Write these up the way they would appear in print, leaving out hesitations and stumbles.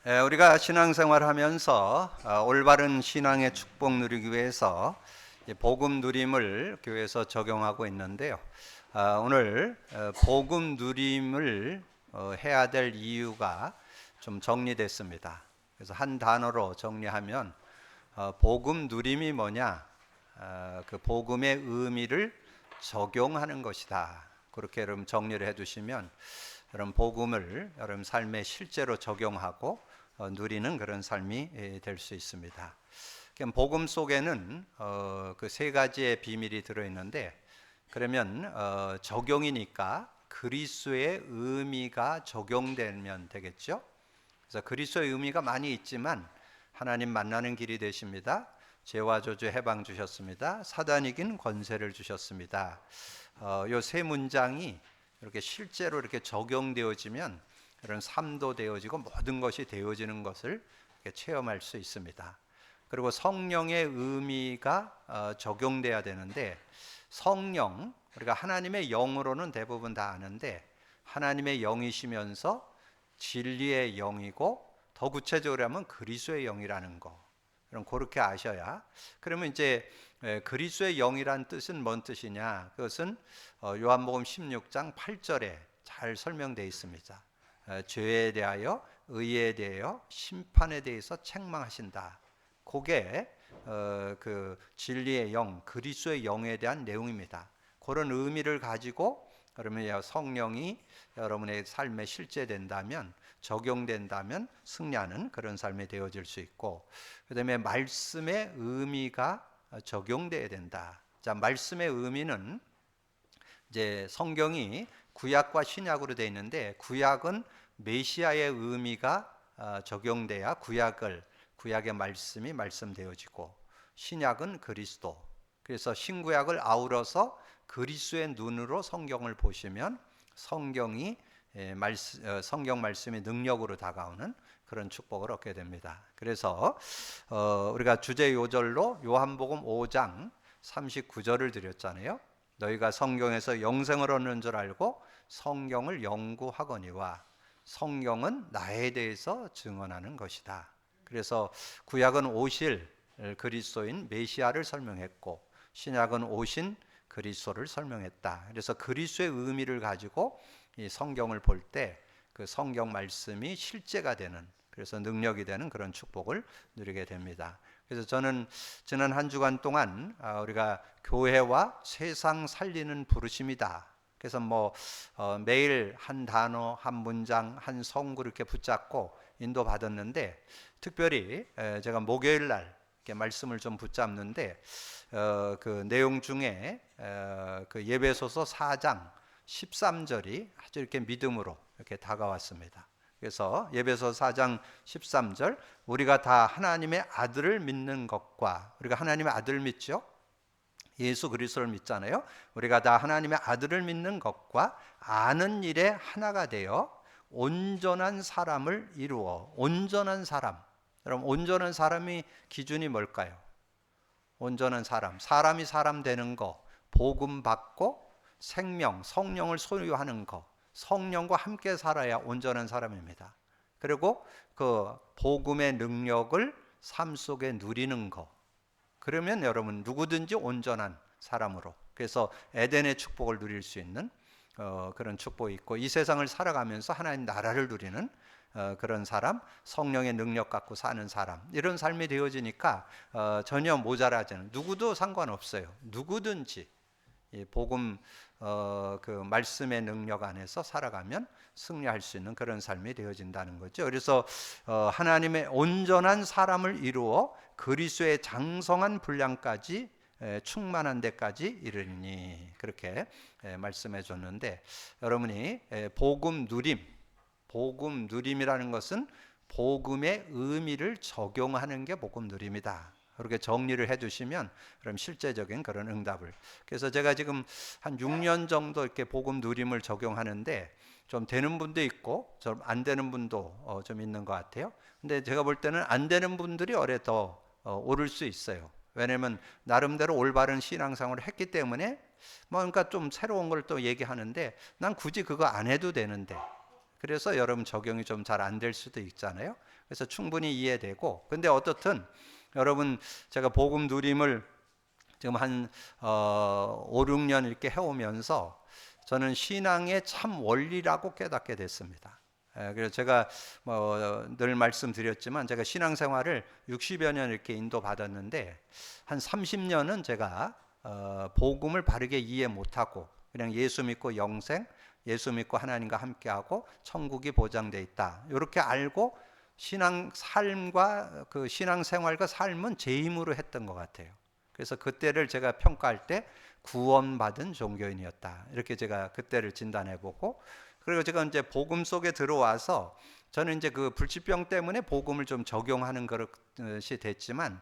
우리가 신앙생활 하면서 올바른 신앙의 축복 누리기 위해서 복음 누림을 교회에서 적용하고 있는데요. 오늘 복음 누림을 해야 될 이유가 좀 정리됐습니다. 그래서 한 단어로 정리하면 복음 누림이 뭐냐? 그 복음의 의미를 적용하는 것이다. 그렇게 여러분 정리를 해두시면 여러분 복음을 여러분 삶에 실제로 적용하고 누리는 그런 삶이 될 수 있습니다. 복음 속에는 그 세 가지의 비밀이 들어있는데, 그러면 적용이니까 그리스도의 의미가 적용되면 되겠죠. 그래서 그리스도의 의미가 많이 있지만 하나님 만나는 길이 되십니다. 죄와 저주 해방 주셨습니다. 사단 이긴 권세를 주셨습니다. 요 세 문장이 이렇게 실제로 이렇게 적용되어지면 이런 삶도 되어지고 모든 것이 되어지는 것을 체험할 수 있습니다. 그리고 성령의 의미가 적용돼야 되는데, 성령, 우리가 하나님의 영으로는 대부분 다 아는데 하나님의 영이시면서 진리의 영이고 더 구체적으로 하면 그리스도의 영이라는 거, 그럼 그렇게 아셔야. 그러면 이제 그리스도의 영이란 뜻은 뭔 뜻이냐? 그것은 요한복음 16장 8절에 잘 설명되어 있습니다. 죄에 대하여, 의에 대하여, 심판에 대해서 책망하신다. 그게 그 진리의 영, 그리스도의 영에 대한 내용입니다. 그런 의미를 가지고 그러면 성령이 여러분의 삶에 실제된다면, 적용된다면 승리하는 그런 삶이 되어질 수 있고, 그 다음에 말씀의 의미가 적용돼야 된다. 자, 말씀의 의미는 이제 성경이 구약과 신약으로 되어 있는데, 구약은 메시아의 의미가 적용돼야 구약의 말씀이 말씀되어지고, 신약은 그리스도. 그래서 신구약을 아우러서 그리스도의 눈으로 성경을 보시면 성경 말씀이 능력으로 다가오는 그런 축복을 얻게 됩니다. 그래서 우리가 주제 요절로 요한복음 5장 39절을 드렸잖아요. 너희가 성경에서 영생을 얻는 줄 알고 성경을 연구하거니와 성경은 나에 대해서 증언하는 것이다. 그래서 구약은 오실 그리스도인 메시아를 설명했고, 신약은 오신 그리스도를 설명했다. 그래서 그리스도의 의미를 가지고 이 성경을 볼 때 그 성경 말씀이 실제가 되는, 그래서 능력이 되는 그런 축복을 누리게 됩니다. 그래서 저는 지난 한 주간 동안 우리가 교회와 세상 살리는 부르심이다. 그래서 매일 한 단어, 한 문장, 한 성구 이렇게 붙잡고 인도 받았는데, 특별히 제가 목요일 날 이렇게 말씀을 좀 붙잡는데 그 내용 중에 그 예배소서 4장 13절이 아주 이렇게 믿음으로 이렇게 다가왔습니다. 그래서 예배소 4장 13절, 우리가 다 하나님의 아들을 믿는 것과, 우리가 하나님의 아들 믿죠? 예수 그리스도를 믿잖아요. 우리가 다 하나님의 아들을 믿는 것과 아는 일에 하나가 되어 온전한 사람을 이루어. 온전한 사람. 여러분, 온전한 사람이 기준이 뭘까요? 온전한 사람, 사람이 사람 되는 거, 복음 받고 생명, 성령을 소유하는 거, 성령과 함께 살아야 온전한 사람입니다. 그리고 그 복음의 능력을 삶 속에 누리는 거, 그러면 여러분 누구든지 온전한 사람으로, 그래서 에덴의 축복을 누릴 수 있는 그런 축복이 있고, 이 세상을 살아가면서 하나님 나라를 누리는 그런 사람, 성령의 능력 갖고 사는 사람, 이런 삶이 되어지니까 전혀 모자라지 않은, 누구도 상관없어요. 누구든지 이 복음 그 말씀의 능력 안에서 살아가면 승리할 수 있는 그런 삶이 되어진다는 거죠. 그래서 하나님의 온전한 사람을 이루어 그리스도의 장성한 분량까지 충만한 데까지 이르니, 그렇게 말씀해 줬는데, 여러분이 복음 누림이라는 것은 복음의 의미를 적용하는 게 복음 누림이다. 그렇게 정리를 해주시면 그럼 실제적인 그런 응답을. 그래서 제가 지금 한 6년 정도 이렇게 복음 누림을 적용하는데, 좀 되는 분도 있고 좀 안 되는 분도 좀 있는 것 같아요. 근데 제가 볼 때는 안 되는 분들이 오래 더 오를 수 있어요. 왜냐하면 나름대로 올바른 신앙생활을 했기 때문에, 그러니까 좀 새로운 걸 또 얘기하는데, 난 굳이 그거 안 해도 되는데, 그래서 여러분 적용이 좀 잘 안 될 수도 있잖아요. 그래서 충분히 이해되고, 근데 어떻든 여러분 제가 복음 누림을 지금 한 5, 6년 이렇게 해오면서 저는 신앙의 참 원리라고 깨닫게 됐습니다. 그래서 제가 늘 말씀드렸지만 제가 신앙생활을 60여 년 이렇게 인도받았는데 한 30년은 제가 복음을 바르게 이해 못하고 그냥 예수 믿고 영생, 예수 믿고 하나님과 함께하고 천국이 보장돼 있다 이렇게 알고 신앙 삶과 그 신앙 생활과 삶은 제 힘으로 했던 것 같아요. 그래서 그때를 제가 평가할 때 구원받은 종교인이었다 이렇게 제가 그때를 진단해보고, 그리고 제가 이제 복음 속에 들어와서 저는 이제 그 불치병 때문에 복음을 좀 적용하는 것이 됐지만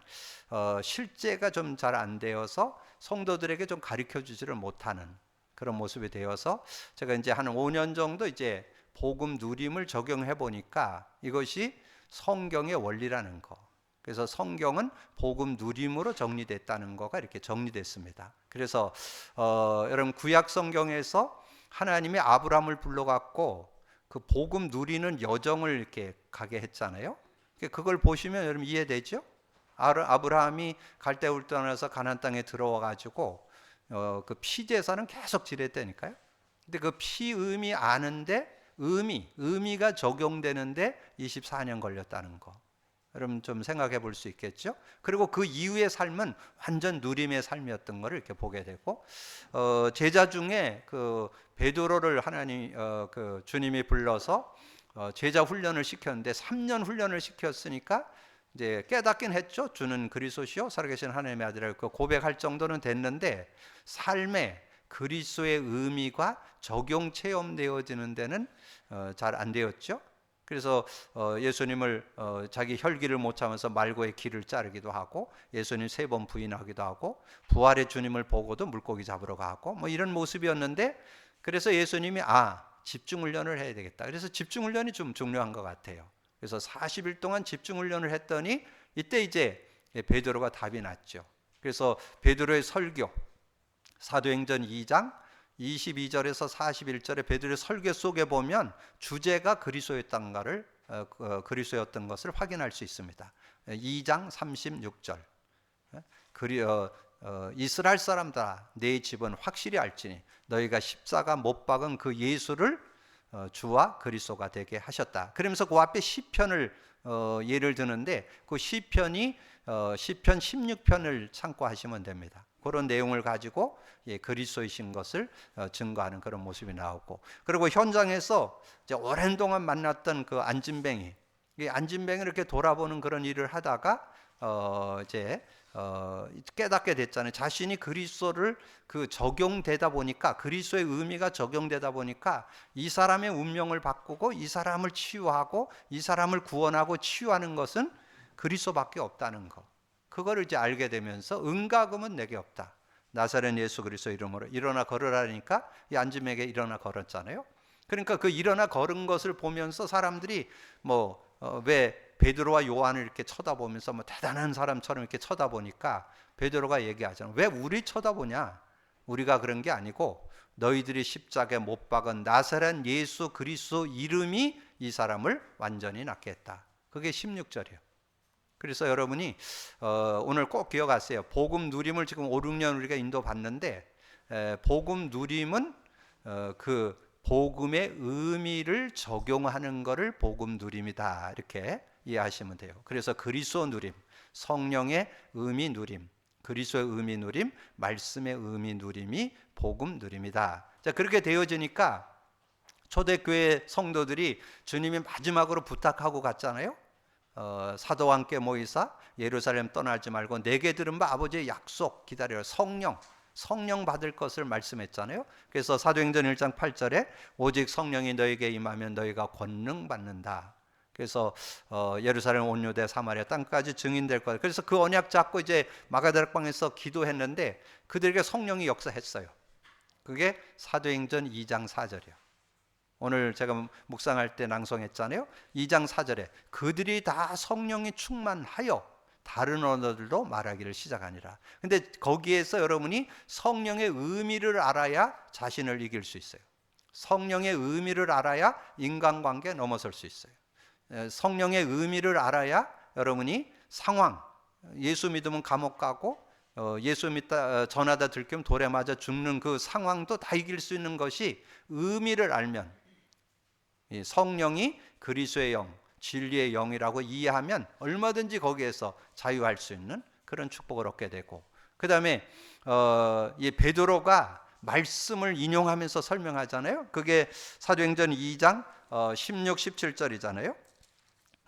실제가 좀 잘 안 되어서 성도들에게 좀 가르쳐 주지를 못하는 그런 모습이 되어서 제가 이제 한 5년 정도 이제 복음 누림을 적용해 보니까 이것이 성경의 원리라는 거. 그래서 성경은 복음 누림으로 정리됐다는 거가 이렇게 정리됐습니다. 그래서 여러분 구약 성경에서 하나님이 아브라함을 불러갖고 그 복음 누리는 여정을 이렇게 가게 했잖아요. 그걸 보시면 여러분 이해되죠? 아브라함이 갈대우를 떠나서 가나안 땅에 들어와 가지고 그 피제사는 계속 지냈다니까요. 근데 그 피음이 아는데 의미가 적용되는데 24년 걸렸다는 거. 여러분 좀 생각해 볼 수 있겠죠? 그리고 그 이후의 삶은 완전 누림의 삶이었던 것을 이렇게 보게 되고, 제자 중에 그 베드로를 그 주님이 불러서 제자 훈련을 시켰는데 3년 훈련을 시켰으니까 이제 깨닫긴 했죠. 주는 그리스도시요 살아계신 하나님의 아들이라고 그 고백할 정도는 됐는데 삶에 그리스도의 의미가 적용 체험되어지는 데는 잘 안 되었죠. 그래서 예수님을 자기 혈기를 못 참아서 말고의 기를 자르기도 하고, 예수님 3번 부인하기도 하고, 부활의 주님을 보고도 물고기 잡으러 가고 뭐 이런 모습이었는데, 그래서 예수님이 집중훈련을 해야 되겠다. 그래서 집중훈련이 좀 중요한 것 같아요. 그래서 40일 동안 집중훈련을 했더니 이때 이제 베드로가 답이 났죠. 그래서 베드로의 설교 사도행전 2장 22절에서 41절의 베드로의 설교 속에 보면 주제가 그리스도였던 것을 확인할 수 있습니다. 2장 36절 이스라엘 사람들아 내 집은 확실히 알지니 너희가 십자가 못 박은 그 예수를 주와 그리스도가 되게 하셨다. 그러면서 그 앞에 시편을 예를 드는데 그 시편이 시편 16편을 참고하시면 됩니다. 그런 내용을 가지고 그리스도이신 것을 증거하는 그런 모습이 나오고, 그리고 현장에서 이제 오랜 동안 만났던 그 안진뱅이, 이 안진뱅이를 이렇게 돌아보는 그런 일을 하다가 이제 깨닫게 됐잖아요. 자신이 그리스도를 적용되다 보니까, 그리스도의 의미가 적용되다 보니까 이 사람의 운명을 바꾸고 이 사람을 치유하고 이 사람을 구원하고 치유하는 것은 그리스도밖에 없다는 거. 그거를 이제 알게 되면서 은가금은 내게 없다. 나사렛 예수 그리스도 이름으로 일어나 걸으라니까 이 안짐에게 일어나 걸었잖아요. 그러니까 그 일어나 걸은 것을 보면서 사람들이 왜 베드로와 요한을 이렇게 쳐다보면서 대단한 사람처럼 이렇게 쳐다보니까 베드로가 얘기하잖아요. 왜 우리 쳐다보냐? 우리가 그런 게 아니고 너희들이 십자가에 못 박은 나사렛 예수 그리스도 이름이 이 사람을 완전히 낫게 했다. 그게 16절이에요. 그래서 여러분이 오늘 꼭 기억하세요. 복음 누림을 지금 5, 6년 우리가 인도받는데 복음 누림은 그 복음의 의미를 적용하는 것을 복음 누림이다 이렇게 이해하시면 돼요. 그래서 그리스도 누림, 성령의 의미 누림, 그리스도의 의미 누림, 말씀의 의미 누림이 복음 누림이다. 자, 그렇게 되어지니까 초대교회 성도들이 주님이 마지막으로 부탁하고 갔잖아요. 사도와 함께 모이사 예루살렘 떠나지 말고 내게 들은 바 아버지의 약속 기다려 성령 받을 것을 말씀했잖아요. 그래서 사도행전 1장 8절에 오직 성령이 너에게 임하면 너희가 권능 받는다. 그래서 예루살렘 온 유대 사마리아 땅까지 증인될 거다. 그래서 그 언약 잡고 이제 마가다락방에서 기도했는데 그들에게 성령이 역사했어요. 그게 사도행전 2장 4절이에요. 오늘 제가 묵상할 때 낭송했잖아요. 2장 4절에 그들이 다 성령이 충만하여 다른 언어들로 말하기를 시작하니라. 근데 거기에서 여러분이 성령의 의미를 알아야 자신을 이길 수 있어요. 성령의 의미를 알아야 인간관계에 넘어설 수 있어요. 성령의 의미를 알아야 여러분이 상황, 예수 믿으면 감옥 가고 예수 믿다 전하다 들키면 돌에 맞아 죽는 그 상황도 다 이길 수 있는 것이 의미를 알면, 성령이 그리스도의 영, 진리의 영이라고 이해하면 얼마든지 거기에서 자유할 수 있는 그런 축복을 얻게 되고, 그 다음에 이 베드로가 말씀을 인용하면서 설명하잖아요. 그게 사도행전 2장 16, 17절이잖아요.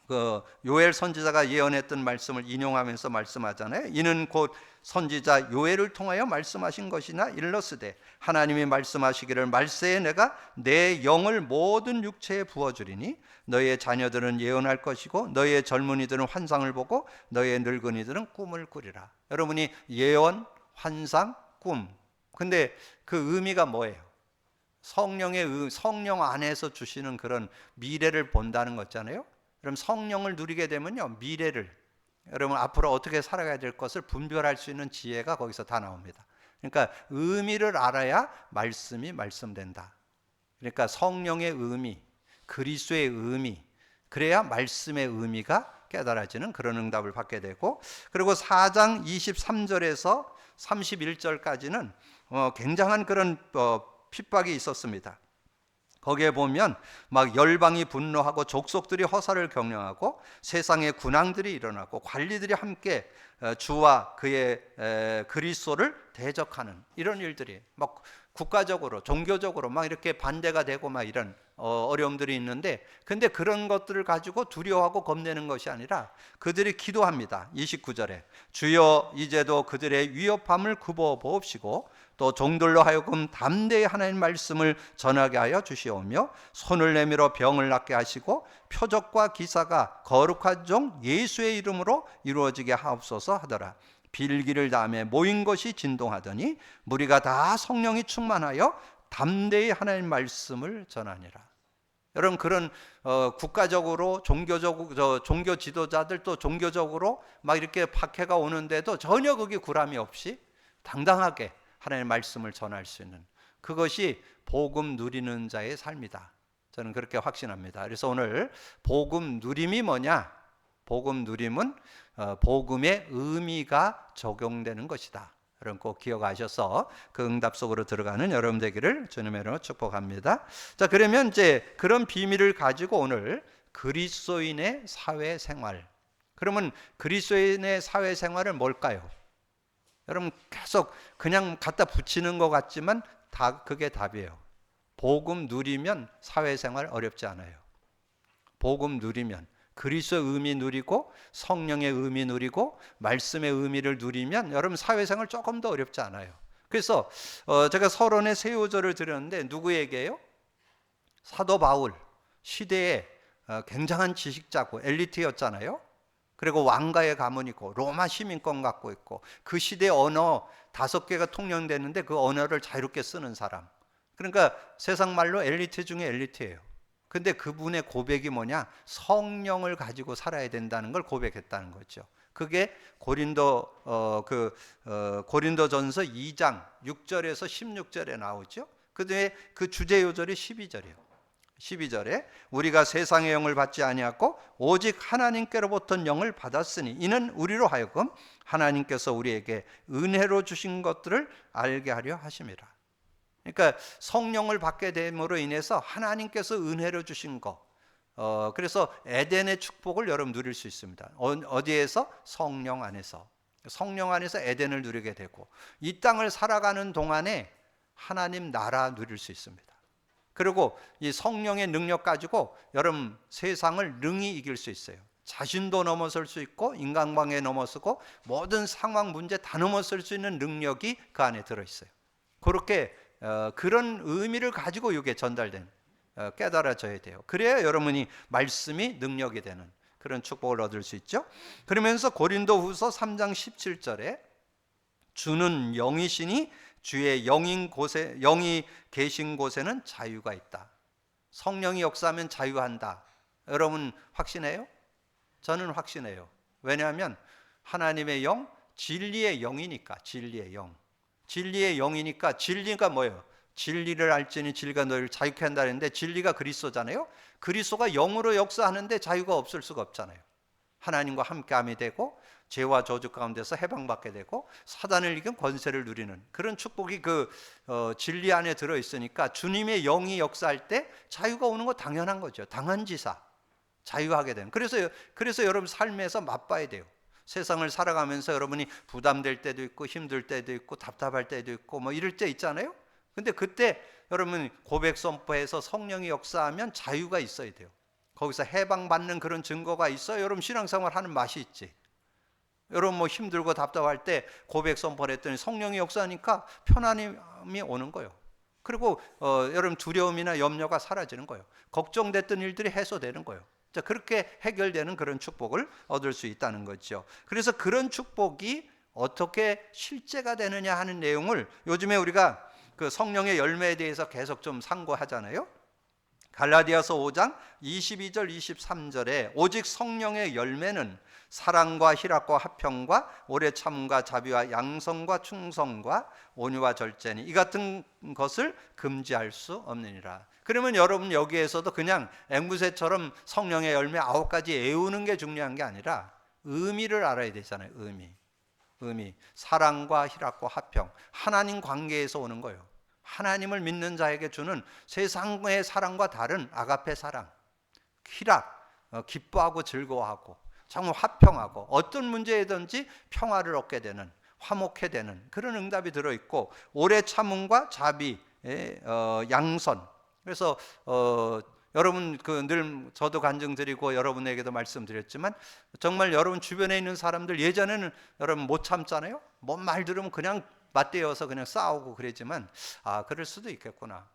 그 요엘 선지자가 예언했던 말씀을 인용하면서 말씀하잖아요. 이는 곧 선지자 요엘을 통하여 말씀하신 것이나 일러스되 하나님이 말씀하시기를 말세에 내가 내 영을 모든 육체에 부어주리니 너희의 자녀들은 예언할 것이고 너희의 젊은이들은 환상을 보고 너희의 늙은이들은 꿈을 꾸리라. 여러분이 예언, 환상, 꿈, 근데 그 의미가 뭐예요? 성령 안에서 주시는 그런 미래를 본다는 거잖아요. 그럼 성령을 누리게 되면요, 미래를, 여러분 앞으로 어떻게 살아가야 될 것을 분별할 수 있는 지혜가 거기서 다 나옵니다. 그러니까 의미를 알아야 말씀이 말씀된다. 그러니까 성령의 의미, 그리스도의 의미, 그래야 말씀의 의미가 깨달아지는 그런 응답을 받게 되고, 그리고 4장 23절에서 31절까지는 굉장한 그런 핍박이 있었습니다. 거기에 보면 막 열방이 분노하고 족속들이 허사를 경영하고 세상의 군왕들이 일어나고 관리들이 함께 주와 그의 그리스도를 대적하는 이런 일들이 막 국가적으로 종교적으로 막 이렇게 반대가 되고 막 이런 어려움들이 있는데, 근데 그런 것들을 가지고 두려워하고 겁내는 것이 아니라 그들이 기도합니다. 29절에 주여 이제도 그들의 위협함을 굽어 보옵시고 또 종들로 하여금 담대히 하나님 말씀을 전하게 하여 주시오며 손을 내밀어 병을 낫게 하시고 표적과 기사가 거룩한 종 예수의 이름으로 이루어지게 하옵소서 하더라. 빌기를 다음에 모인 것이 진동하더니 무리가 다 성령이 충만하여 담대히 하나님 말씀을 전하니라. 여러분 그런 국가적으로 종교 지도자들 또 종교적으로 막 이렇게 박해가 오는데도 전혀 그게 구람이 없이 당당하게 하나님의 말씀을 전할 수 있는 그것이 복음 누리는 자의 삶이다. 저는 그렇게 확신합니다. 그래서 오늘 복음 누림이 뭐냐? 복음 누림은 복음의 의미가 적용되는 것이다. 여러분 꼭 기억하셔서 그 응답 속으로 들어가는 여러분 되기를 주님의 이름으로 축복합니다. 자, 그러면 이제 그런 비밀을 가지고 오늘 그리스도인의 사회생활. 그러면 그리스도인의 사회생활은 뭘까요? 여러분 계속 그냥 갖다 붙이는 것 같지만 그게 답이에요. 복음 누리면 사회생활 어렵지 않아요. 복음 누리면 그리스도의 의미 누리고 성령의 의미 누리고 말씀의 의미를 누리면 여러분 사회생활 조금 더 어렵지 않아요. 그래서 제가 서론에 세 요절을 드렸는데 누구에게요? 사도 바울 시대에 굉장한 지식자고 엘리트였잖아요. 그리고 왕가의 가문 있고 로마 시민권 갖고 있고 그 시대 언어 5개가 통용되는데 그 언어를 자유롭게 쓰는 사람. 그러니까 세상 말로 엘리트 중에 엘리트예요. 근데 그분의 고백이 뭐냐? 성령을 가지고 살아야 된다는 걸 고백했다는 거죠. 그게 고린도전서 2장 6절에서 16절에 나오죠. 그다음에 그 주제 요절이 12절이에요. 12절에 우리가 세상의 영을 받지 아니하고 오직 하나님께로부터 영을 받았으니 이는 우리로 하여금 하나님께서 우리에게 은혜로 주신 것들을 알게 하려 하심이라. 그러니까 성령을 받게 됨으로 인해서 하나님께서 은혜로 주신 것, 그래서 에덴의 축복을 여러분 누릴 수 있습니다. 어디에서? 성령 안에서. 성령 안에서 에덴을 누리게 되고 이 땅을 살아가는 동안에 하나님 나라 누릴 수 있습니다. 그리고 이 성령의 능력 가지고 여러분 세상을 능히 이길 수 있어요. 자신도 넘어설 수 있고 인간관계에 넘어서고 모든 상황 문제 다 넘어설 수 있는 능력이 그 안에 들어있어요. 그렇게 그런 의미를 가지고 이게 전달된 깨달아져야 돼요. 그래야 여러분이 말씀이 능력이 되는 그런 축복을 얻을 수 있죠. 그러면서 고린도후서 3장 17절에 주는 영이시니 주의 영이 계신 곳에는 자유가 있다. 성령이 역사하면 자유한다. 여러분 확신해요? 저는 확신해요. 왜냐하면 하나님의 영, 진리의 영이니까. 진리의 영. 진리의 영이니까 진리가 뭐예요? 진리를 알지니 진리가 너희를 자유케 한다 했는데 진리가 그리스도잖아요. 그리스도가 영으로 역사하는데 자유가 없을 수가 없잖아요. 하나님과 함께함이 되고 죄와 저주 가운데서 해방받게 되고 사단을 이긴 권세를 누리는 그런 축복이 진리 안에 들어있으니까 주님의 영이 역사할 때 자유가 오는 거 당연한 거죠. 당한지사 자유하게 되는. 그래서 여러분 삶에서 맛봐야 돼요. 세상을 살아가면서 여러분이 부담될 때도 있고 힘들 때도 있고 답답할 때도 있고 뭐 이럴 때 있잖아요. 근데 그때 여러분 고백 선포해서 성령이 역사하면 자유가 있어야 돼요. 거기서 해방받는 그런 증거가 있어요. 여러분 신앙생활 하는 맛이 있지. 여러분 뭐 힘들고 답답할 때 고백 선포를 했더니 성령이 역사하니까 편안함이 오는 거예요. 그리고 여러분 두려움이나 염려가 사라지는 거예요. 걱정됐던 일들이 해소되는 거예요. 자, 그렇게 해결되는 그런 축복을 얻을 수 있다는 거죠. 그래서 그런 축복이 어떻게 실제가 되느냐 하는 내용을 요즘에 우리가 그 성령의 열매에 대해서 계속 좀 상고하잖아요. 갈라디아서 5장 22절 23절에 오직 성령의 열매는 사랑과 희락과 화평과 오래 참음과 자비와 양성과 충성과 온유와 절제니 이 같은 것을 금지할 수 없느니라. 그러면 여러분 여기에서도 그냥 앵무새처럼 성령의 열매 9가지 애우는 게 중요한 게 아니라 의미를 알아야 되잖아요. 의미 사랑과 희락과 화평 하나님 관계에서 오는 거예요. 하나님을 믿는 자에게 주는 세상의 사랑과 다른 아가페 사랑, 희락, 기뻐하고 즐거워하고 정말 화평하고 어떤 문제이든지 평화를 얻게 되는 화목해 되는 그런 응답이 들어있고 오래 참음과 자비, 양선. 그래서 여러분 늘 저도 간증드리고 여러분에게도 말씀드렸지만 정말 여러분 주변에 있는 사람들 예전에는 여러분 못 참잖아요. 뭔 말 들으면 그냥 맞대어서 그냥 싸우고 그랬지만 그럴 수도 있겠구나.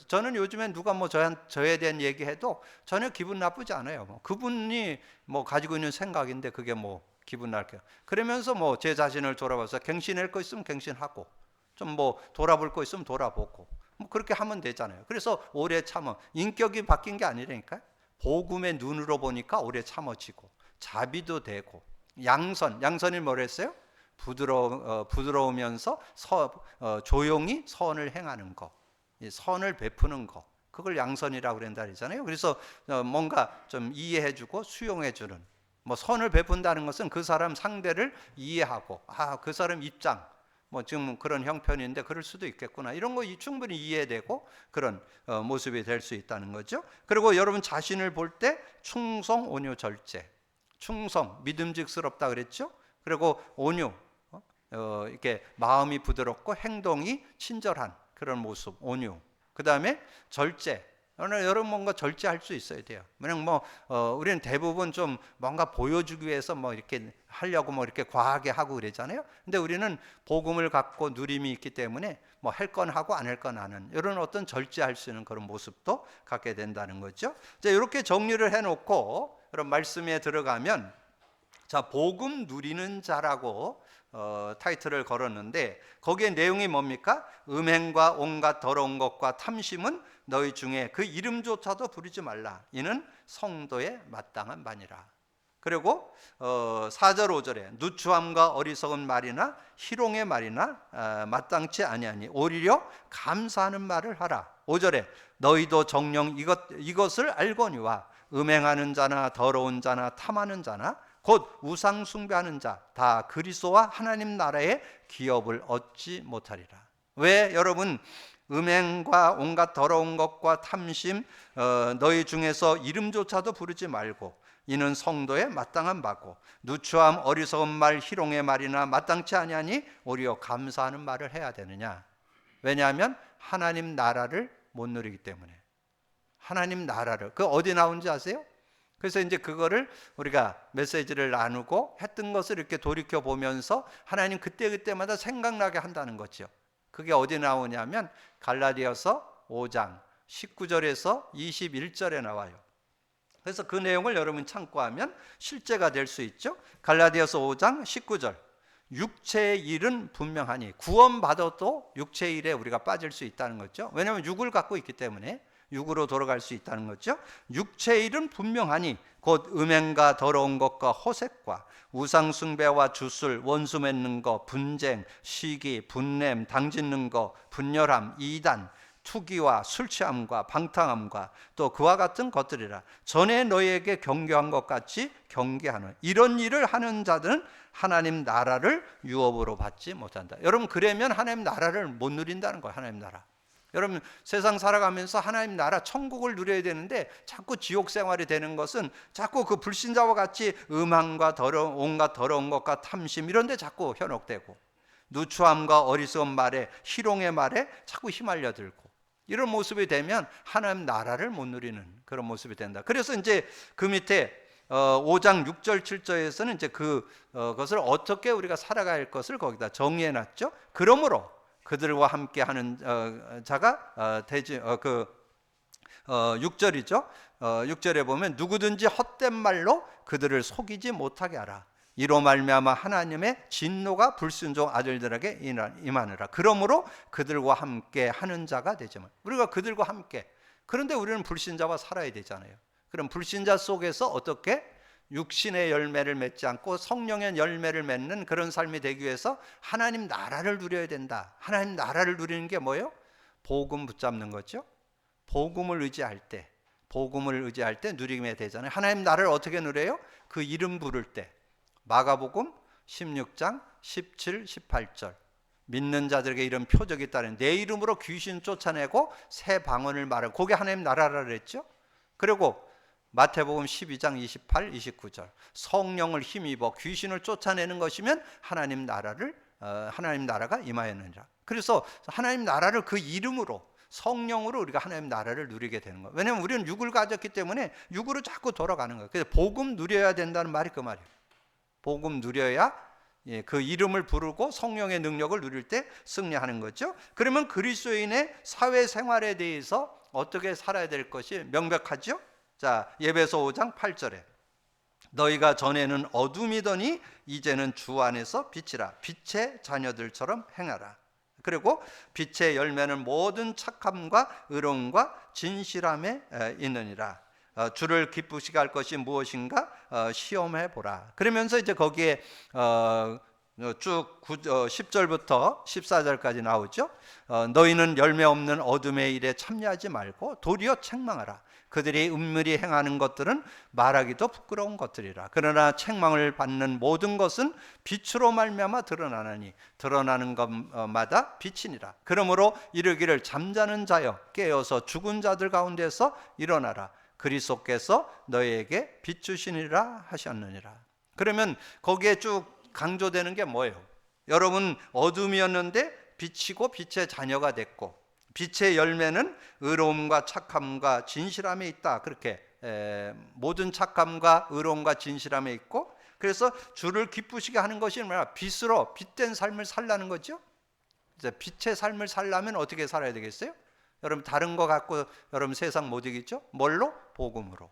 저는 요즘엔 누가 뭐 저에 대한 얘기해도 전혀 기분 나쁘지 않아요. 그분이 뭐 가지고 있는 생각인데 그게 뭐 기분 날게요. 그러면서 뭐 제 자신을 돌아봐서 갱신할 거 있으면 갱신하고 좀 뭐 돌아볼 거 있으면 돌아보고 뭐 그렇게 하면 되잖아요. 그래서 오래 참어 인격이 바뀐 게 아니라니까 복음의 눈으로 보니까 오래 참어지고 자비도 되고 양선이 뭐랬어요? 부드러우면서 조용히 선을 행하는 거, 선을 베푸는 거, 그걸 양선이라고 그런다 그러잖아요. 그래서 뭔가 좀 이해해주고 수용해주는, 뭐 선을 베푼다는 것은 그 사람 상대를 이해하고 그 사람 입장, 뭐 지금 그런 형편인데 그럴 수도 있겠구나 이런 거 충분히 이해되고 그런 모습이 될 수 있다는 거죠. 그리고 여러분 자신을 볼 때 충성, 온유, 절제. 충성, 믿음직스럽다 그랬죠. 그리고 온유, 이렇게 마음이 부드럽고 행동이 친절한 그런 모습, 온유. 그 다음에 절제. 여러분 뭔가 절제할 수 있어야 돼요. 그냥 우리는 대부분 좀 뭔가 보여주기 위해서 뭐 이렇게 하려고 뭐 이렇게 과하게 하고 그러잖아요. 근데 우리는 복음을 갖고 누림이 있기 때문에 뭐 할 건 하고 안 할 건 하는 이런 어떤 절제할 수 있는 그런 모습도 갖게 된다는 거죠. 자, 이렇게 정리를 해놓고 여러분 말씀에 들어가면 자, 복음 누리는 자라고 타이틀을 걸었는데 거기에 내용이 뭡니까? 음행과 온갖 더러운 것과 탐심은 너희 중에 그 이름조차도 부르지 말라. 이는 성도의 마땅한 바니라. 그리고 4절 5절에 누추함과 어리석은 말이나 희롱의 말이나 마땅치 아니하니 오히려 감사하는 말을 하라. 5절에 너희도 정녕 이것을 알거니와 음행하는 자나 더러운 자나 탐하는 자나 곧 우상 숭배하는 자 다 그리스도와 하나님 나라의 기업을 얻지 못하리라. 왜 여러분 음행과 온갖 더러운 것과 탐심 너희 중에서 이름조차도 부르지 말고 이는 성도의 마땅한 바고 누추함 어리석은 말 희롱의 말이나 마땅치 아니하니 오히려 감사하는 말을 해야 되느냐. 왜냐하면 하나님 나라를 못 누리기 때문에. 하나님 나라를 그 어디 나온지 아세요? 그래서 이제 그거를 우리가 메시지를 나누고 했던 것을 이렇게 돌이켜 보면서 하나님 그때마다 생각나게 한다는 거죠. 그게 어디 나오냐면 갈라디아서 5장 19절에서 21절에 나와요. 그래서 그 내용을 여러분 참고하면 실제가 될 수 있죠. 갈라디아서 5장 19절 육체의 일은 분명하니 구원받아도 육체의 일에 우리가 빠질 수 있다는 거죠. 왜냐하면 육을 갖고 있기 때문에 육으로 돌아갈 수 있다는 거죠. 육체의 일은 분명하니 곧 음행과 더러운 것과 호색과 우상 숭배와 주술, 원수 맺는 것, 분쟁, 시기, 분냄, 당짓는 것, 분열함, 이단, 투기와 술 취함과 방탕함과 또 그와 같은 것들이라. 전에 너희에게 경계한 것 같이 경계하는 이런 일을 하는 자들은 하나님 나라를 유업으로 받지 못한다. 여러분, 그러면 하나님 나라를 못 누린다는 거예요. 하나님 나라. 여러분, 세상 살아가면서 하나님 나라 천국을 누려야 되는데 자꾸 지옥 생활이 되는 것은 자꾸 그 불신자와 같이 음함과 온갖 더러운 것과 탐심 이런 데 자꾸 현혹되고 누추함과 어리석은 말에 희롱의 말에 자꾸 휘말려 들고 이런 모습이 되면 하나님 나라를 못 누리는 그런 모습이 된다. 그래서 이제 그 밑에 5장 6절 7절에서는 이제 그것을 어떻게 우리가 살아갈 것을 거기다 정리해 놨죠. 그러므로 그들과 함께 하는 자가 되지 6절이죠. 6절에 보면 누구든지 헛된 말로 그들을 속이지 못하게 하라. 이로 말미암아 하나님의 진노가 불순종 아들들에게 임하느라. 그러므로 그들과 함께 하는 자가 되지만 우리가 그들과 함께, 그런데 우리는 불신자와 살아야 되잖아요. 그럼 불신자 속에서 어떻게 육신의 열매를 맺지 않고 성령의 열매를 맺는 그런 삶이 되기 위해서 하나님 나라를 누려야 된다. 하나님 나라를 누리는 게 뭐예요? 복음 붙잡는 거죠. 복음을 의지할 때 누리게 되잖아요. 하나님 나라를 어떻게 누려요? 그 이름 부를 때. 마가복음 16장 17, 18절 믿는 자들에게 이런 표적이 따른 내 이름으로 귀신 쫓아내고 새 방언을 말하고, 그게 하나님 나라라 그랬죠. 그리고 마태복음 12장 28, 29절 성령을 힘입어 귀신을 쫓아내는 것이면 하나님 나라가 임하였느니라. 그래서 하나님 나라를 그 이름으로 성령으로 우리가 하나님 나라를 누리게 되는 거예요. 왜냐하면 우리는 육을 가졌기 때문에 육으로 자꾸 돌아가는 거예요. 그래서 복음 누려야 된다는 말이 그 말이에요. 복음 누려야 그 이름을 부르고 성령의 능력을 누릴 때 승리하는 거죠. 그러면 그리스도인의 사회생활에 대해서 어떻게 살아야 될 것이 명백하죠. 자, 에베소 5장 8절에 너희가 전에는 어둠이더니 이제는 주 안에서 빛이라. 빛의 자녀들처럼 행하라. 그리고 빛의 열매는 모든 착함과 의로움과 진실함에 있느니라. 주를 기쁘시게 할 것이 무엇인가 시험해 보라. 그러면서 이제 거기에 쭉 10절부터 14절까지 나오죠. 너희는 열매 없는 어둠의 일에 참여하지 말고 도리어 책망하라. 그들이 은밀히 행하는 것들은 말하기도 부끄러운 것들이라. 그러나 책망을 받는 모든 것은 빛으로 말미암아 드러나나니 드러나는 것마다 빛이니라. 그러므로 이르기를 잠자는 자여 깨어서 죽은 자들 가운데서 일어나라. 그리스도께서 너희에게 빛 주시니라 하셨느니라. 그러면 거기에 쭉 강조되는 게 뭐예요? 여러분 어둠이었는데 빛이고 빛의 자녀가 됐고 빛의 열매는 의로움과 착함과 진실함에 있다. 그렇게 모든 착함과 의로움과 진실함에 있고, 그래서 주를 기쁘시게 하는 것이 뭐야? 빛으로 빛된 삶을 살라는 거죠. 이제 빛의 삶을 살려면 어떻게 살아야 되겠어요? 여러분 다른 거 갖고 여러분 세상 못 이기죠? 뭘로? 복음으로.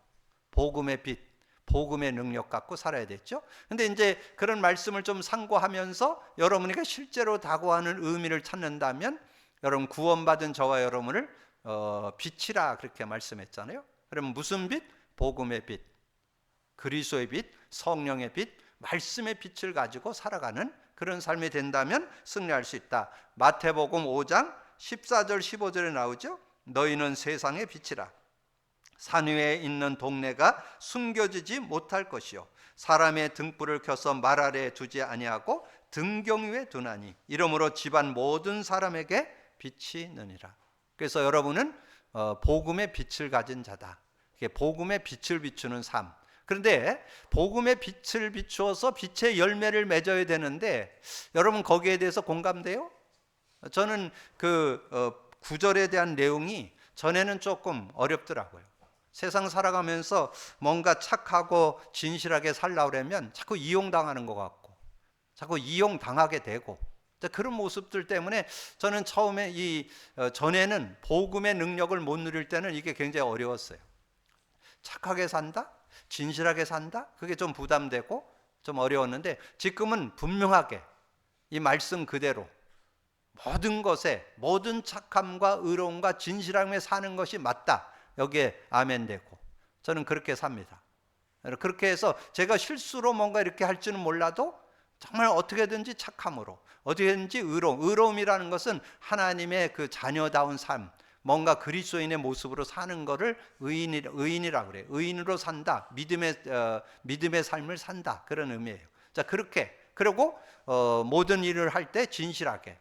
복음의 빛, 복음의 능력 갖고 살아야 됐죠. 근데 이제 그런 말씀을 좀 상고하면서 여러분에게 실제로 다가오는 의미를 찾는다면 여러분 구원받은 저와 여러분을 빛이라 그렇게 말씀했잖아요. 그럼 무슨 빛? 복음의 빛, 그리스도의 빛, 성령의 빛, 말씀의 빛을 가지고 살아가는 그런 삶이 된다면 승리할 수 있다. 마태복음 5장 14절 15절에 나오죠. 너희는 세상의 빛이라. 산 위에 있는 동네가 숨겨지지 못할 것이요 사람의 등불을 켜서 말 아래에 두지 아니하고 등경 위에 두나니 이러므로 집안 모든 사람에게 빛이 느니라. 그래서 여러분은 복음의 빛을 가진 자다. 이게 복음의 빛을 비추는 삶. 그런데 복음의 빛을 비추어서 빛의 열매를 맺어야 되는데 여러분 거기에 대해서 공감돼요? 저는 그 구절에 대한 내용이 전에는 조금 어렵더라고요. 세상 살아가면서 뭔가 착하고 진실하게 살려고 그러면 자꾸 이용당하는 것 같고 자꾸 이용당하게 되고 그런 모습들 때문에 저는 처음에 전에는 복음의 능력을 못 누릴 때는 이게 굉장히 어려웠어요. 착하게 산다? 진실하게 산다? 그게 좀 부담되고 좀 어려웠는데 지금은 분명하게 이 말씀 그대로 모든 것에 모든 착함과 의로움과 진실함에 사는 것이 맞다. 여기에 아멘 되고 저는 그렇게 삽니다. 그렇게 해서 제가 실수로 뭔가 이렇게 할지는 몰라도 정말 어떻게든지 착함으로 어떻게든지 의로움이라는 것은 하나님의 그 자녀다운 삶, 뭔가 그리스도인의 모습으로 사는 거를 의인이라고 그래요. 의인으로 산다. 믿음의 삶을 산다. 그런 의미예요. 자, 그렇게 그리고 모든 일을 할 때 진실하게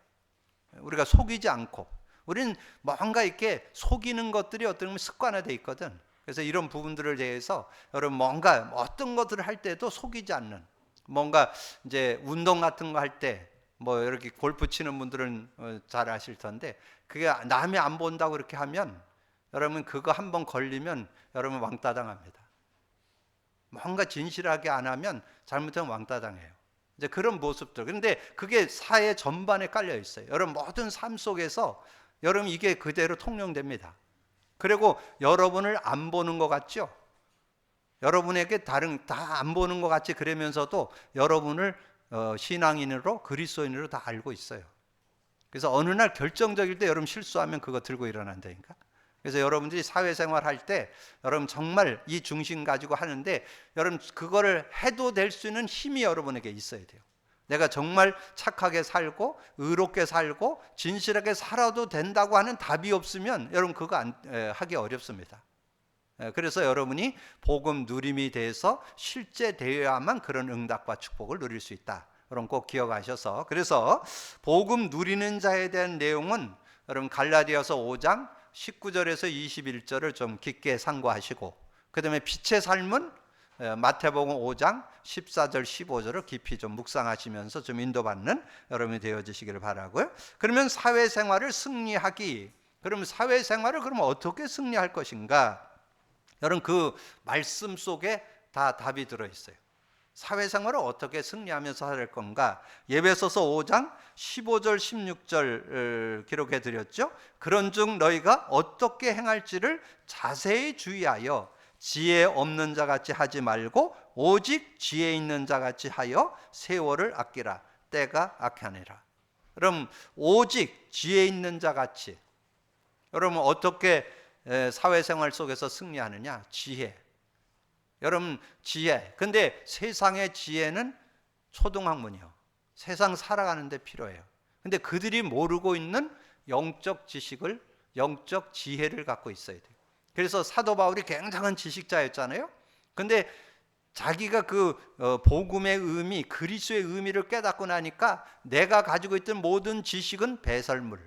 우리가 속이지 않고 우리는 뭔가 이렇게 속이는 것들이 어떤 보면 습관화되어 있거든. 그래서 이런 부분들을 대해서 여러분 뭔가 어떤 것들을 할 때도 속이지 않는 뭔가 이제 운동 같은 거 할 때 뭐 이렇게 골프 치는 분들은 잘 아실 텐데 그게 남이 안 본다고 그렇게 하면 여러분 그거 한번 걸리면 여러분 왕따 당합니다. 뭔가 진실하게 안 하면 잘못하면 왕따 당해요. 이제 그런 모습들. 그런데 그게 사회 전반에 깔려 있어요. 여러분 모든 삶 속에서 여러분 이게 그대로 통용됩니다. 그리고 여러분을 안 보는 것 같죠? 여러분에게 다 안 보는 것 같이 그러면서도 여러분을 신앙인으로 그리스도인으로 다 알고 있어요. 그래서 어느 날 결정적일 때 여러분 실수하면 그거 들고 일어난다니까. 그래서 여러분들이 사회생활 할 때 여러분 정말 이 중심 가지고 하는데 여러분 그거를 해도 될 수 있는 힘이 여러분에게 있어야 돼요. 내가 정말 착하게 살고 의롭게 살고 진실하게 살아도 된다고 하는 답이 없으면 여러분 그거 하기 어렵습니다. 그래서 여러분이 복음 누림이 돼서 실제 되어야만 그런 응답과 축복을 누릴 수 있다. 여러분 꼭 기억하셔서 그래서 복음 누리는 자에 대한 내용은 여러분 갈라디아서 5장 19절에서 21절을 좀 깊게 상고하시고 그 다음에 빛의 삶은 마태복음 5장 14절 15절을 깊이 좀 묵상하시면서 좀 인도받는 여러분이 되어지시기를 바라고요. 그러면 사회생활을 승리하기 그러면 사회생활을 그러면 어떻게 승리할 것인가? 여러분 그 말씀 속에 다 답이 들어있어요. 사회생활을 어떻게 승리하면서 할 건가? 예배소서 5장 15절 16절 기록해 드렸죠. 그런즉 너희가 어떻게 행할지를 자세히 주의하여 지혜 없는 자같이 하지 말고 오직 지혜 있는 자같이 하여 세월을 아끼라. 때가 악하니라. 그럼 오직 지혜 있는 자같이 여러분 어떻게 사회생활 속에서 승리하느냐? 지혜. 여러분 지혜. 근데 세상의 지혜는 초등학문이요. 세상 살아가는 데 필요해요. 근데 그들이 모르고 있는 영적 지식을 영적 지혜를 갖고 있어야 돼요. 그래서 사도 바울이 굉장한 지식자였잖아요. 근데 자기가 그 복음의 의미, 그리스도의 의미를 깨닫고 나니까 내가 가지고 있던 모든 지식은 배설물.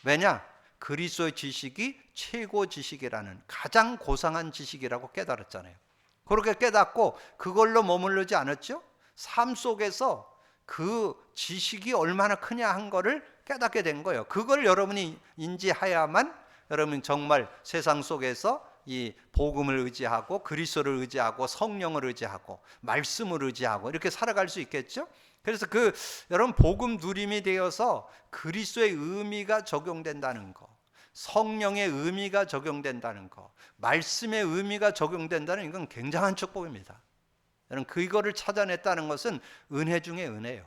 왜냐? 그리스도의 지식이 최고 지식이라는 가장 고상한 지식이라고 깨달았잖아요. 그렇게 깨닫고 그걸로 머무르지 않았죠? 삶 속에서 그 지식이 얼마나 크냐 한 거를 깨닫게 된 거예요. 그걸 여러분이 인지해야만 여러분 정말 세상 속에서 이 복음을 의지하고 그리스도를 의지하고 성령을 의지하고 말씀을 의지하고 이렇게 살아갈 수 있겠죠? 그래서 여러분 복음 누림이 되어서 그리스도의 의미가 적용된다는 거, 성령의 의미가 적용된다는 거, 말씀의 의미가 적용된다는 이건 굉장한 축복입니다. 여러분 그거를 찾아냈다는 것은 은혜 중에 은혜예요.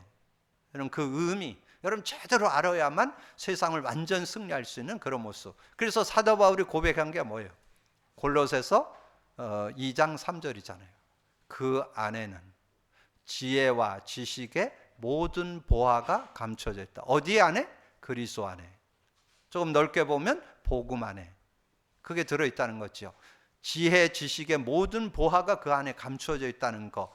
여러분 그 의미 여러분 제대로 알아야만 세상을 완전 승리할 수 있는 그런 모습. 그래서 사도 바울이 고백한 게 뭐예요? 골로새서 2장 3절이잖아요. 그 안에는 지혜와 지식의 모든 보화가 감춰져 있다. 어디 안에? 그리스도 안에. 조금 넓게 보면 복음 안에. 그게 들어있다는 거죠. 지혜, 지식의 모든 보화가 그 안에 감춰져 있다는 거.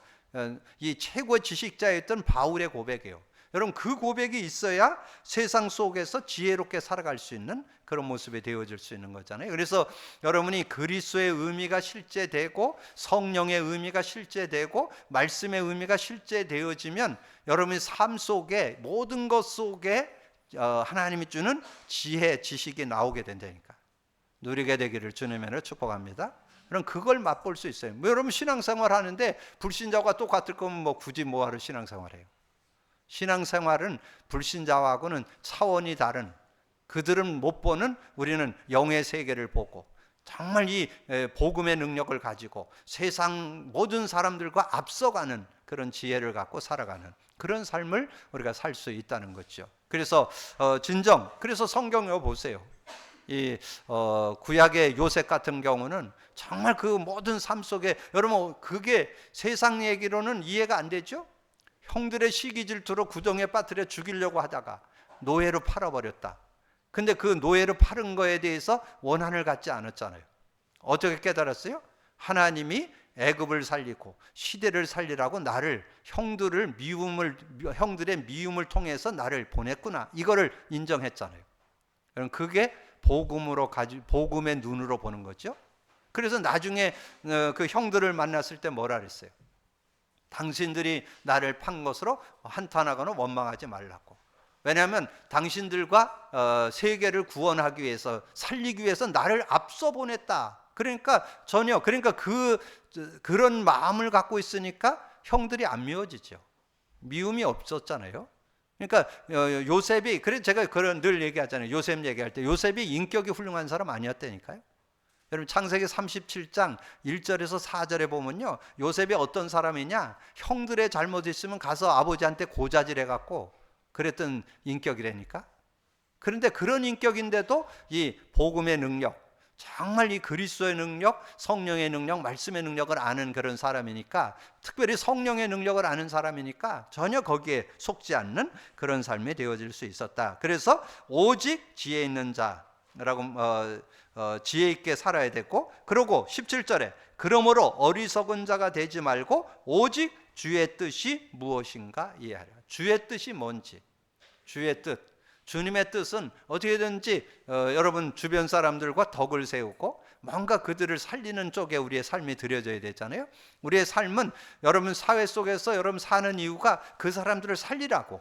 이 최고의 지식자였던 바울의 고백이에요. 여러분 그 고백이 있어야 세상 속에서 지혜롭게 살아갈 수 있는 그런 모습이 되어질 수 있는 거잖아요. 그래서 여러분이 그리스도의 의미가 실제되고 성령의 의미가 실제되고 말씀의 의미가 실제되어지면 여러분의 삶 속에 모든 것 속에 하나님이 주는 지혜, 지식이 나오게 된다니까. 누리게 되기를 주님으로 축복합니다. 그럼 그걸 맛볼 수 있어요. 여러분 신앙생활 하는데 불신자와 똑같을 거면 뭐 굳이 뭐하러 신앙생활해요? 신앙생활은 불신자하고는 차원이 다른, 그들은 못 보는 우리는 영의 세계를 보고 정말 이 복음의 능력을 가지고 세상 모든 사람들과 앞서가는 그런 지혜를 갖고 살아가는 그런 삶을 우리가 살 수 있다는 거죠. 그래서 그래서 성경을 보세요. 이 구약의 요셉 같은 경우는 정말 그 모든 삶 속에 여러분 그게 세상 얘기로는 이해가 안 되죠? 형들의 시기 질투로 구덩이에 빠뜨려 죽이려고 하다가 노예로 팔아버렸다. 근데 그 노예로 팔은 거에 대해서 원한을 갖지 않았잖아요. 어떻게 깨달았어요? 하나님이 애굽을 살리고 시대를 살리라고 나를 형들의 미움을 통해서 나를 보냈구나. 이거를 인정했잖아요. 그럼 그게 복음의 눈으로 보는 거죠. 그래서 나중에 그 형들을 만났을 때 뭐라 그랬어요? 당신들이 나를 판 것으로 한탄하거나 원망하지 말라고. 왜냐하면 당신들과 세계를 구원하기 위해서, 살리기 위해서 나를 앞서 보냈다. 그러니까 그런 마음을 갖고 있으니까 형들이 안 미워지죠. 미움이 없었잖아요. 그러니까 요셉이, 그래서 제가 늘 얘기하잖아요. 요셉 얘기할 때 요셉이 인격이 훌륭한 사람 아니었다니까요. 여러분 창세기 37장 1절에서 4절에 보면요, 요셉이 어떤 사람이냐, 형들의 잘못 있으면 가서 아버지한테 고자질해 갖고 그랬던 인격이라니까. 그런데 그런 인격인데도 이 복음의 능력, 정말 이 그리스도의 능력, 성령의 능력, 말씀의 능력을 아는 그런 사람이니까, 특별히 성령의 능력을 아는 사람이니까 전혀 거기에 속지 않는 그런 삶이 되어질 수 있었다. 그래서 오직 지혜 있는 자라고 지혜 있게 살아야 되고, 그리고 17절에 그러므로 어리석은 자가 되지 말고 오직 주의 뜻이 무엇인가 이해하라. 주의 뜻이 뭔지, 주의 뜻, 주님의 뜻은 어떻게든지 여러분 주변 사람들과 덕을 세우고 뭔가 그들을 살리는 쪽에 우리의 삶이 들여져야 되잖아요. 우리의 삶은 여러분 사회 속에서 여러분 사는 이유가 그 사람들을 살리라고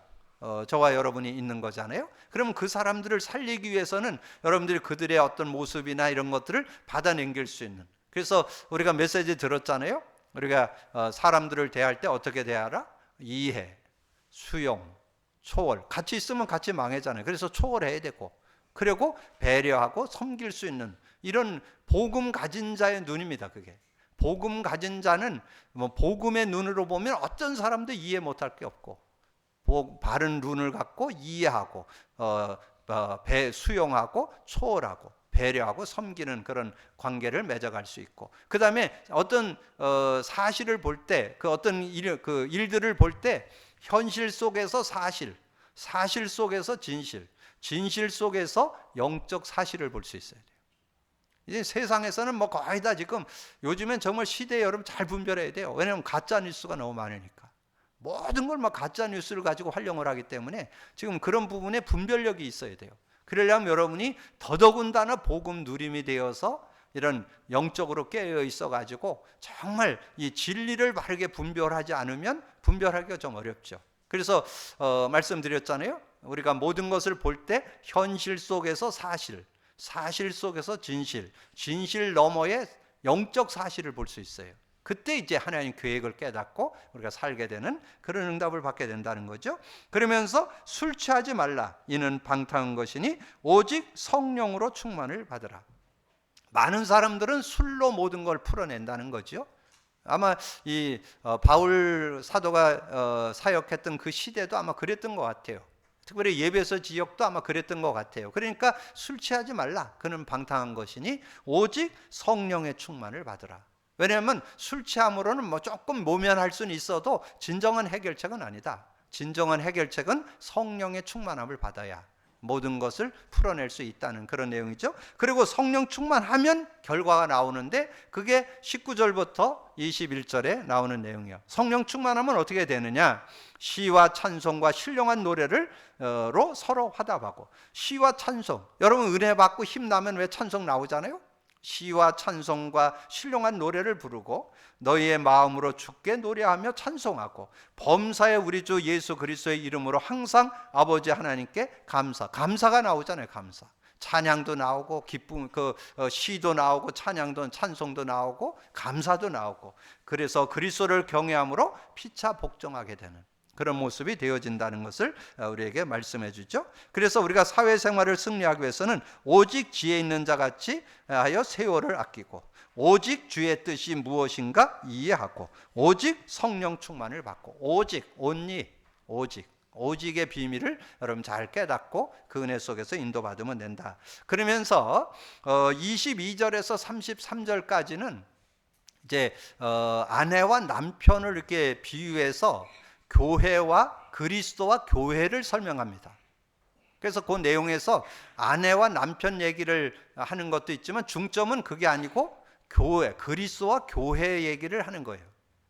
저와 여러분이 있는 거잖아요. 그러면 그 사람들을 살리기 위해서는 여러분들이 그들의 어떤 모습이나 이런 것들을 받아넘길 수 있는, 그래서 우리가 메시지 들었잖아요. 우리가 사람들을 대할 때 어떻게 대하라? 이해, 수용, 초월. 같이 있으면 같이 망하잖아요. 그래서 초월해야 되고, 그리고 배려하고 섬길 수 있는 이런 복음 가진 자의 눈입니다. 그게 복음 가진 자는 복음의 눈으로 보면 어떤 사람도 이해 못할 게 없고, 바른 눈을 갖고 이해하고 수용하고 초월하고 배려하고 섬기는 그런 관계를 맺어갈 수 있고, 그 다음에 어떤 사실을 볼 때, 그 어떤 일들을 볼 때 현실 속에서 사실, 사실 속에서 진실, 진실 속에서 영적 사실을 볼 수 있어야 돼요. 이제 세상에서는 뭐 거의 다 지금 요즘엔 정말 시대에 여러분 잘 분별해야 돼요. 왜냐하면 가짜 뉴스가 너무 많으니까. 모든 걸 막 가짜 뉴스를 가지고 활용을 하기 때문에 지금 그런 부분에 분별력이 있어야 돼요. 그러려면 여러분이 더더군다나 복음 누림이 되어서 이런 영적으로 깨어 있어 가지고 정말 이 진리를 바르게 분별하지 않으면 분별하기가 좀 어렵죠. 그래서 말씀드렸잖아요. 우리가 모든 것을 볼 때 현실 속에서 사실, 사실 속에서 진실, 진실 너머의 영적 사실을 볼 수 있어요. 그때 이제 하나님 계획을 깨닫고 우리가 살게 되는 그런 응답을 받게 된다는 거죠. 그러면서 술 취하지 말라. 이는 방탕한 것이니 오직 성령으로 충만을 받으라. 많은 사람들은 술로 모든 걸 풀어낸다는 거죠. 아마 이 바울 사도가 사역했던 그 시대도 아마 그랬던 것 같아요. 특별히 예배소 지역도 아마 그랬던 것 같아요. 그러니까 술 취하지 말라. 그는 방탕한 것이니 오직 성령의 충만을 받으라. 왜냐하면 술 취함으로는 뭐 조금 모면할 수는 있어도 진정한 해결책은 아니다. 진정한 해결책은 성령의 충만함을 받아야 모든 것을 풀어낼 수 있다는 그런 내용이죠. 그리고 성령 충만하면 결과가 나오는데 그게 19절부터 21절에 나오는 내용이에요. 성령 충만하면 어떻게 되느냐? 시와 찬송과 신령한 노래로 서로 화답하고. 시와 찬송, 여러분 은혜 받고 힘나면 왜 찬송 나오잖아요. 시와 찬송과 신령한 노래를 부르고 너희의 마음으로 주께 노래하며 찬송하고 범사의 우리 주 예수 그리스도의 이름으로 항상 아버지 하나님께 감사가 나오잖아요. 감사. 찬양도 나오고 기쁨, 시도 나오고 찬송도 나오고 감사도 나오고, 그래서 그리스도를 경외함으로 피차 복종하게 되는 그런 모습이 되어진다는 것을 우리에게 말씀해 주죠. 그래서 우리가 사회생활을 승리하기 위해서는 오직 지혜 있는 자 같이 하여 세월을 아끼고, 오직 주의 뜻이 무엇인가 이해하고, 오직 성령 충만을 받고, 오직의 비밀을 여러분 잘 깨닫고 그 은혜 속에서 인도받으면 된다. 그러면서 22절에서 33절까지는 이제 아내와 남편을 이렇게 비유해서 교회와 그리스도와 교회를 설명합니다. 그래서 그 내용에서 아내와 남편 얘기를 하는 것도 있지만 중점은 그게 아니고 교회, 그리스도와 교회 얘기를 하는 거예요.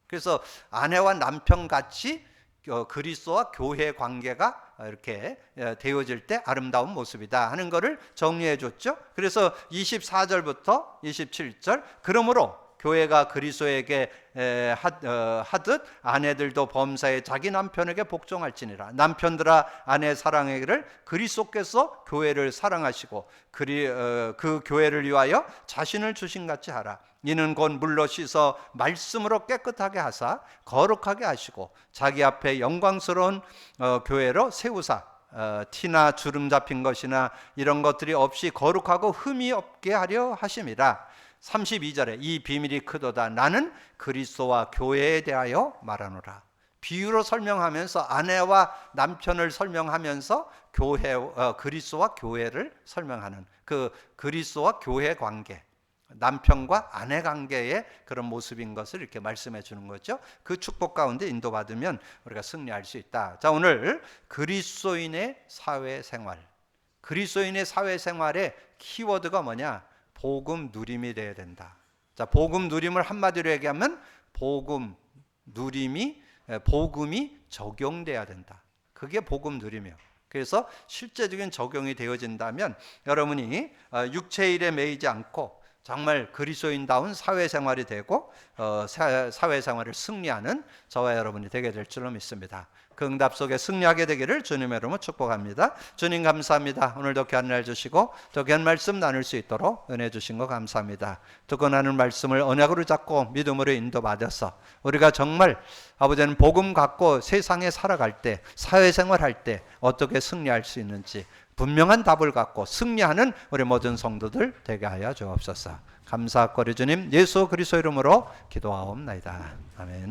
그래서 아내와 남편 같이 그리스도와 교회 관계가 이렇게 되어질 때 아름다운 모습이다 하는 것을 정리해 줬죠. 그래서 24절부터 27절, 그러므로 교회가 그리스도에게 하듯 아내들도 범사에 자기 남편에게 복종할지니라. 남편들아 아내 사랑하기를 그리스도께서 교회를 사랑하시고 그 교회를 위하여 자신을 주신 같이 하라. 이는 곧 물로 씻어 말씀으로 깨끗하게 하사 거룩하게 하시고 자기 앞에 영광스러운 교회로 세우사 티나 주름 잡힌 것이나 이런 것들이 없이 거룩하고 흠이 없게 하려 하심이라. 32절에 이 비밀이 크도다. 나는 그리스도와 교회에 대하여 말하노라. 비유로 설명하면서 아내와 남편을 설명하면서 그리스도와 교회를 설명하는 그 그리스도와 교회 관계, 남편과 아내 관계의 그런 모습인 것을 이렇게 말씀해 주는 거죠. 그 축복 가운데 인도받으면 우리가 승리할 수 있다. 자, 오늘 그리스도인의 사회생활, 그리스도인의 사회생활의 키워드가 뭐냐? 복음 누림이 되어야 된다. 자, 복음 누림을 한마디로 얘기하면 복음이 적용돼야 된다. 그게 복음 누림이에요. 그래서 실제적인 적용이 되어진다면 여러분이 육체의 일에 매이지 않고 정말 그리스도인다운 사회생활이 되고 사회생활을 승리하는 저와 여러분이 되게 될 줄로 믿습니다. 그 응답 속에 승리하게 되기를 주님의 이름으로 축복합니다. 주님 감사합니다. 오늘도 귀한 날 주시고 또 귀한 말씀 나눌 수 있도록 은혜 주신 거 감사합니다. 듣고 나는 말씀을 언약으로 잡고 믿음으로 인도받아서 우리가 정말 아버지는 복음 갖고 세상에 살아갈 때, 사회생활 할 때 어떻게 승리할 수 있는지 분명한 답을 갖고 승리하는 우리 모든 성도들 되게 하여 주옵소서. 감사하고 주님 예수 그리스도 이름으로 기도하옵나이다. 아멘.